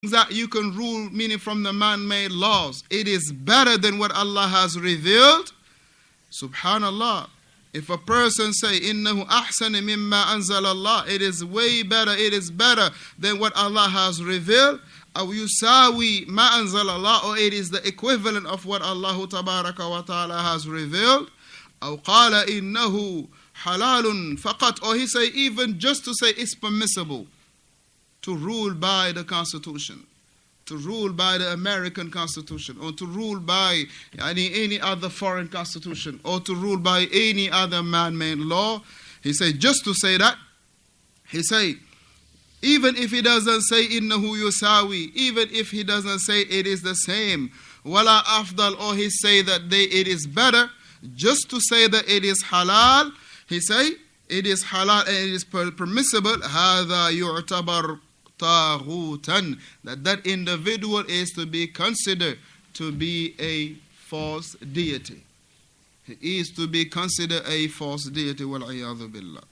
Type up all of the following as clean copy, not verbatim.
that you can rule, meaning from the man-made laws, it is better than what Allah has revealed. Subhanallah. If a person say, إِنَّهُ أَحْسَنِ مِمَّا أَنزَلَ اللَّهِ, it is way better, it is better than what Allah has revealed. أَوْ يُسَاوِي مَا أَنزَلَ اللَّهِ, or it is the equivalent of what Allah Tabaraka wa Ta'ala has revealed. أَوْ قَالَ إِنَّهُ حَلَالٌ فَقَطْ, or he say even just to say it's permissible to rule by the Constitution, to rule by the American Constitution, or to rule by any other foreign constitution, or to rule by any other man-made law. He say just to say that, he say even if he doesn't say innahu yusawi, even if he doesn't say it is the same, wala afdal, or he say that it is better, just to say that it is halal, he say it is halal and it is permissible, هذا يعتبر طاغوتا, that individual is to be considered to be a false deity. He is to be considered a false deity. والعياذ بالله.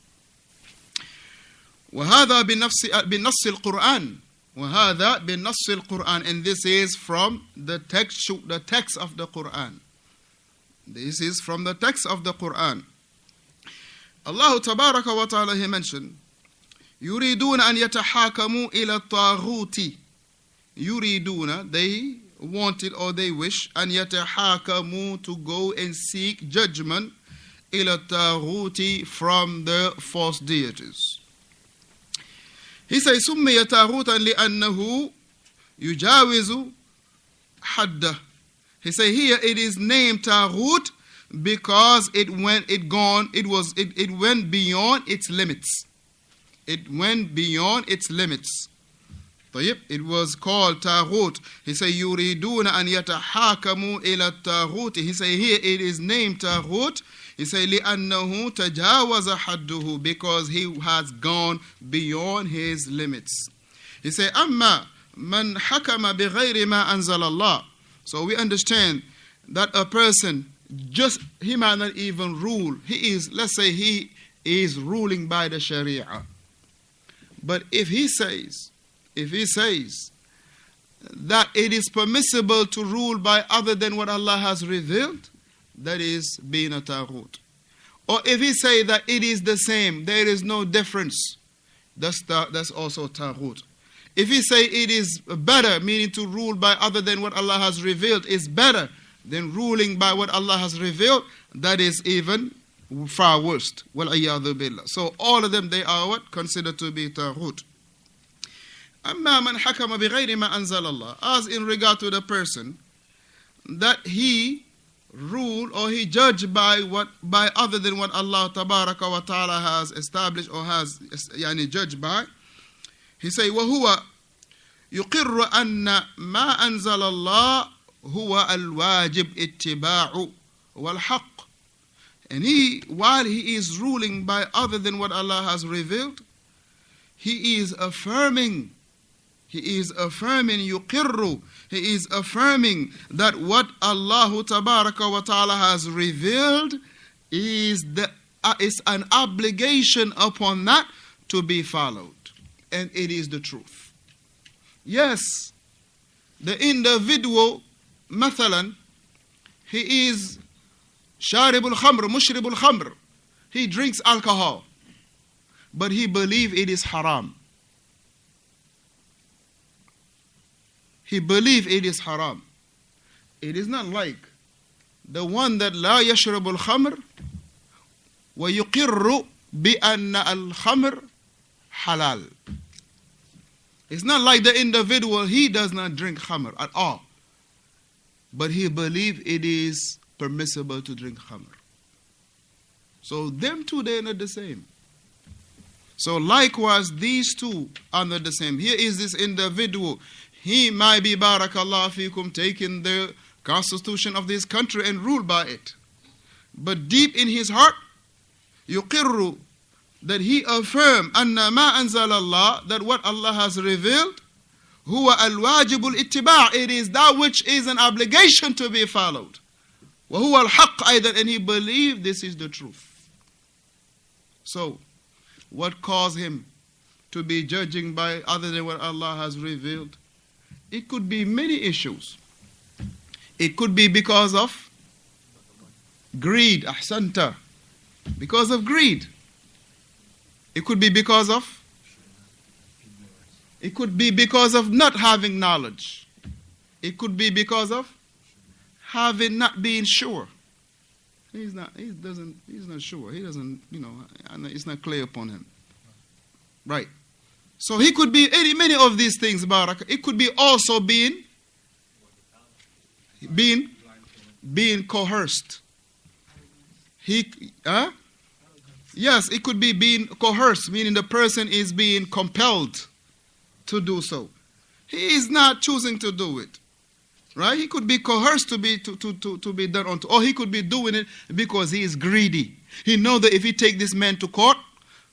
وهذا بنص القرآن. وهذا بنص القرآن, and this is from the text of the Quran. This is from the text of the Quran. Allah Tabaraka wa Ta'ala, he mentioned, يريدون أن يتحاكموا إلى الطاغوت. يريدون, they wanted or they wish, أن يتحاكموا, to go and seek judgment, إلى الطاغوت, from the false deities. He says سمي طاغوتا لأنه يجاوز حده. He say here it is named Taghut because it went beyond its limits. It went beyond its limits. طيب, it was called Taghut. He say يريدون أن يتحاكموا إلى الطاغوت. He say here it is named Taghut. He say لأنه تجاوز حده, because he has gone beyond his limits. He say أما من حكم بغير ما أنزل الله. So we understand that a person, he might not even rule. Let's say he is ruling by the Sharia. But if he says that it is permissible to rule by other than what Allah has revealed, that is being a taghut. Or if he say that it is the same, there is no difference, that's also taghut. If he say it is better, meaning to rule by other than what Allah has revealed is better than ruling by what Allah has revealed, that is even far worse. وَالْعِيَاذُ بِاللَّهِ. So all of them, they are what? Considered to be taghut. أَمَّا مَنْ حَكَمَ بِغَيْرِ مَا أَنزَلَ اللَّهِ. As in regard to the person that he rule or he judge by other than what Allah Tabaraka wa Ta'ala has established or has judged by. He say وَهُوَ يُقِرُّ أَنَّ مَا أَنزَلَ اللَّهِ هُوَ الْوَاجِبْ اتِّبَاعُ وَالْحَقِّ. And while he is ruling by other than what Allah has revealed, he is affirming يُقِرُّ, he is affirming that what Allah Tabaraka wa Ta'ala has revealed is an obligation upon that to be followed. And it is the truth. Yes, the individual, مثلا, he is شارب الخمر, مشرب الخمر. He drinks alcohol, but he believes it is haram. He believes it is haram. It is not like the one that لا يشرب الخمر ويقر بأن الخمر halal. It's not like the individual, he does not drink khamr at all, but he believes it is permissible to drink khamr. So them two, they are not the same. So likewise, these two are not the same. Here is this individual, he might be, barakallah fikum, taking the constitution of this country and rule by it. But deep in his heart, yuqirru, that he affirm anna ma anzal Allah, that what Allah has revealed, huwa al-wajibul ittiba', it is that which is an obligation to be followed. Wa huwa al-haqq aydan, and he believed this is the truth. So, what caused him to be judging by other than what Allah has revealed? it could be many issues. It could be because of greed, ahsanta, because of greed. It could be because of not having knowledge. It could be because of not being sure. He's not sure. He doesn't, it's not clear upon him. Right. So he could be many of these things, Barak. It could be also being coerced. Yes, it could be being coerced, meaning the person is being compelled to do so. He is not choosing to do it. Right? He could be coerced to be done unto, or he could be doing it because he is greedy. He knows that if he take this man to court,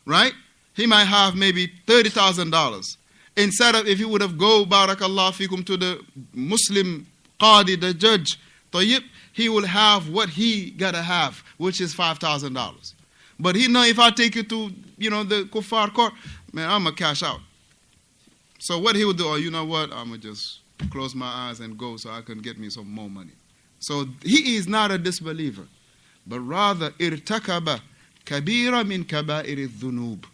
right, he might have maybe $30,000. Instead of if he would have go, barakallah fikum, to the Muslim qadi, the judge, tayyib, he will have what he gotta have, which is $5,000. But he know if I take you to, the kuffar court, man, I'm gonna cash out. So what he would do, you know what, I'm gonna just close my eyes and go so I can get me some more money. So he is not a disbeliever, but rather irtakaba kabira min kaba'ir dhunub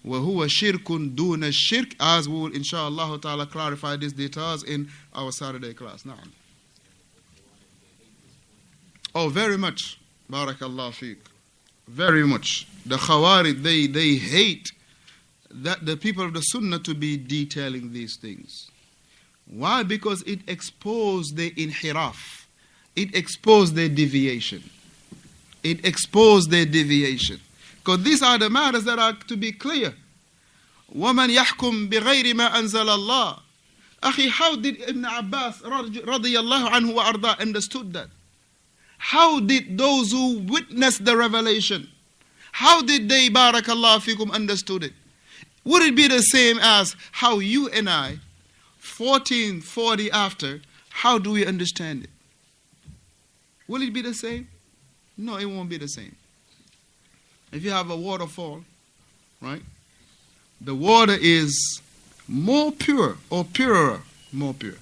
wa huwa shirkun duna shirk, as we will inshallah ta'ala clarify these details in our Saturday class. Na'am. Oh, very much. Barakallah feek. Very much. The Khawarij, they hate that the people of the Sunnah to be detailing these things. Why? Because it exposed the inhiraf. It exposed their deviation. Because these are the matters that are to be clear. وَمَنْ يَحْكُمْ بِغَيْرِ مَا أَنزَلَ اللَّهِ. Akhi, how did Ibn Abbas radiyallahu anhu wa arda understood that? How did those who witnessed the revelation, how did they, barakallah fikum, understood it? Would it be the same as how you and I, 1440 after, how do we understand it? Will it be the same? No, it won't be the same. If you have a waterfall, right? The water is more pure or purer, more pure.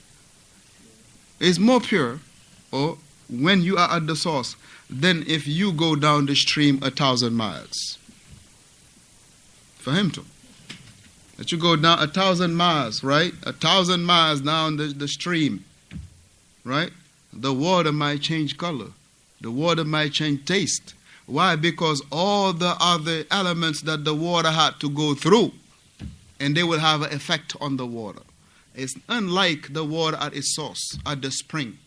It's more pure or when you are at the source than if you go down the stream 1,000 miles. For him to. That you go down 1,000 miles, right? 1,000 miles down the stream, right? The water might change color. The water might change taste. Why? Because all the other elements that the water had to go through, and they will have an effect on the water. It's unlike the water at its source, at the spring.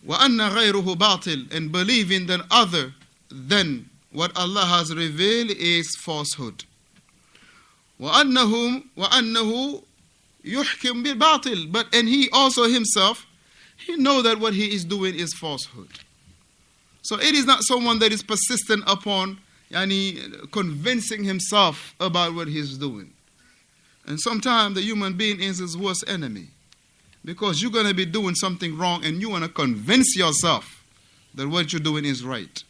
وَأَنَّ غَيْرُهُ بَاطِلٌ, and believing that other than what Allah has revealed is falsehood. وَأَنَّهُ يُحْكِمْ بِالْبَاطِلِ, and he also himself, he knows that what he is doing is falsehood. So it is not someone that is persistent upon convincing himself about what he's doing. And sometimes the human being is his worst enemy. Because you're going to be doing something wrong and you want to convince yourself that what you're doing is right.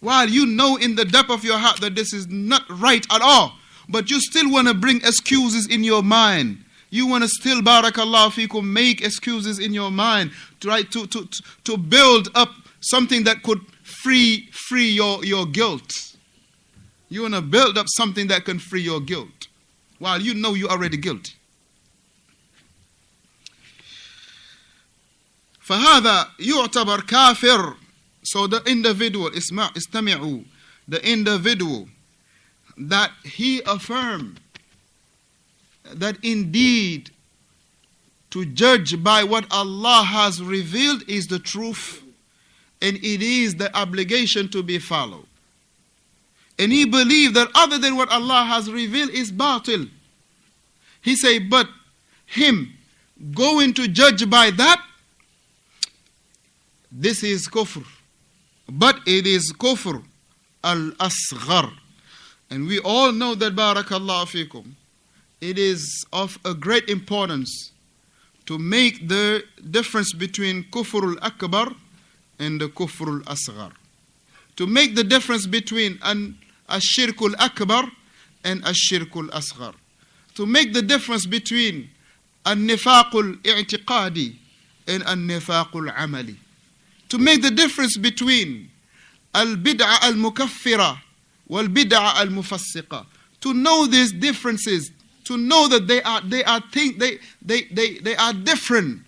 While you know in the depth of your heart that this is not right at all, but you still want to bring excuses in your mind. You want to still, barakallah fikum, make excuses in your mind, try to build up something that could free your guilt. You want to build up something that can free your guilt, while you know you're already guilty. فهذا يعتبر كافر. So the individual, استمعوا, the individual that he affirmed that indeed to judge by what Allah has revealed is the truth, and it is the obligation to be followed. And he believed that other than what Allah has revealed is batil. He said, but him going to judge by that, this is kufr. But it is kufr al-asghar. And we all know that, barakallahu fikum, it is of a great importance to make the difference between kufr al-akbar and the kufr al-asghar. To make the difference between ash-shirk al-akbar and ash-shirk al-asghar. to make the difference between al-nifaqul i'tiqadi and al-nifaqul amali. To make the difference between al-bid'a al-mukaffira wal-bid'a al-mufassiqa. To know these differences, to know that they are different.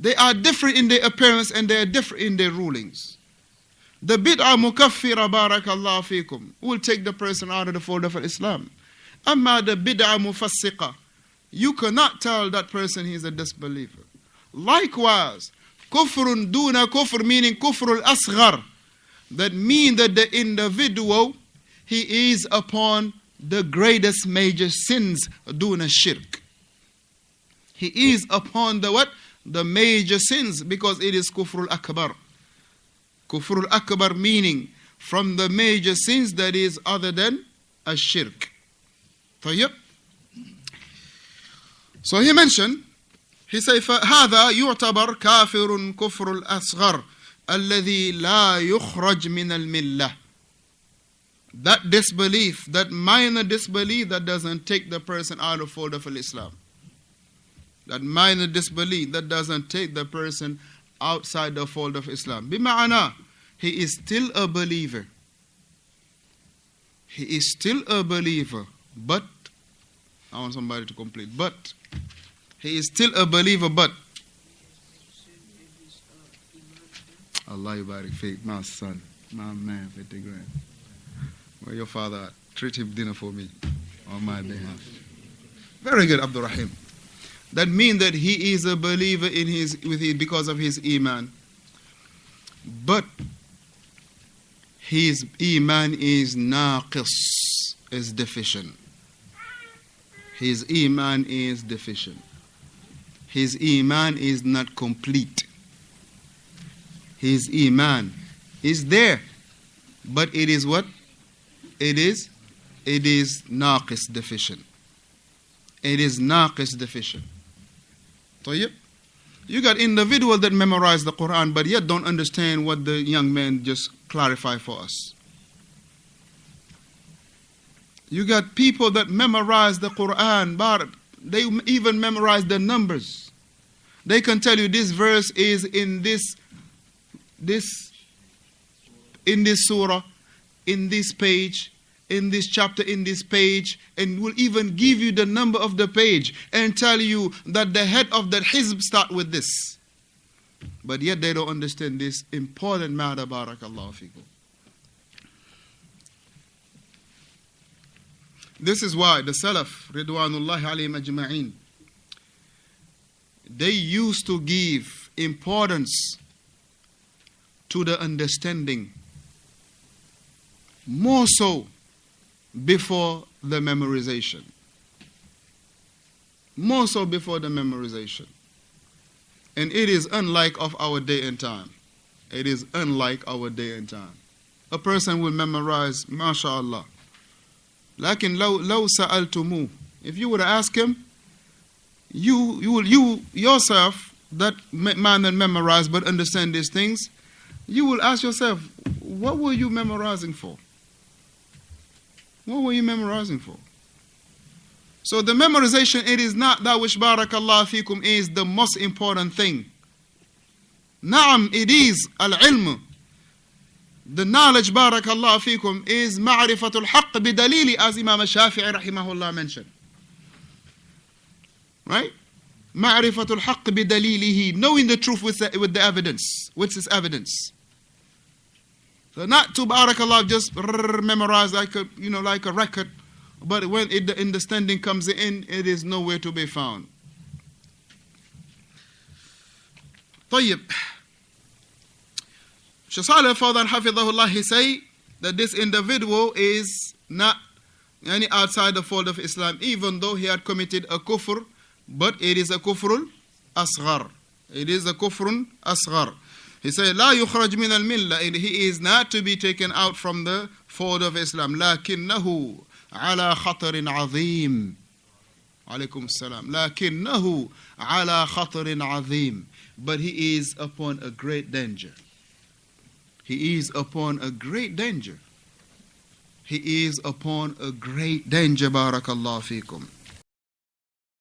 They are different in their appearance and they are different in their rulings. The bid'ah mukaffira, barakallahu fikum, will take the person out of the fold of Islam. Amma the bid'ah mufassiqa, you cannot tell that person he is a disbeliever. Likewise, kufrun duna kufr, meaning kufrul asghar, that means that the individual, he is upon the greatest major sins, duna shirk. He is upon the what? The major sins, because it is kufrul akbar. Kufrul akbar meaning from the major sins that is other than a shirk. طيب. So he mentioned, he said, فهذا يعتبر كافر كفر الأصغر الذي لا يخرج من الملة. That disbelief, that minor disbelief that doesn't take the person out of the fold of Islam. That minor disbelief that doesn't take the person outside the fold of Islam. Bima'ana, he is still a believer. He is still a believer, but, I want somebody to complete, but, he is still a believer, but, Allah yubarik fiqh, my son, my man, 50 grand. Where your father, treat him dinner for me, on my behalf. Very good, Abdul Rahim. That means that he is a believer in because of his iman. But his iman is naqis, is deficient. His iman is deficient. His iman is not complete. His iman is there, but it is what? It is naqis, deficient. It is naqis, deficient. طيب. You got individuals that memorize the Quran but yet don't understand what the young man just clarified for us. You got people that memorize the Quran, but they even memorize the numbers. They can tell you this verse is in this surah, in this page, in this chapter, in this page, and will even give you the number of the page and tell you that the head of that hizb start with this. But yet they don't understand this important matter, barakallahu fikum. This is why the Salaf, Ridwanullahi alayhim ajma'in, they used to give importance to the understanding more so before the memorization. More so before the memorization. And it is unlike of our day and time. It is unlike our day and time. A person will memorize, mashallah. Lakin law sa'altumu. If you would ask him, you yourself, that man that memorized but understand these things, you will ask yourself, what were you memorizing for? What were you memorizing for? So the memorization, it is not that which barakallahu fikum is the most important thing. Naam, it is al-ilm. The knowledge, barakallahu fikum, is ma'rifatul haqq bidalili, as Imam al-Shafi'i rahimahullah mentioned. Right? Ma'rifatul haqq bidalilihi, knowing the truth with the evidence, with its evidence. So not to barakallah just memorize like a record, but when the understanding comes in, it is nowhere to be found. طيب. Shaykh Fawzaan hafidhahullah, he say that this individual is not any outside the fold of Islam, even though he had committed a kufr, but it is a kufrul asghar. It is a kufrun asghar. He said, لا يخرج من الملة, and he is not to be taken out from the fold of Islam. لكنه على خطر عظيم. عليكم السلام. لكنه على خطر عظيم. But he is upon a great danger. He is upon a great danger. He is upon a great danger, barakallahu fikum.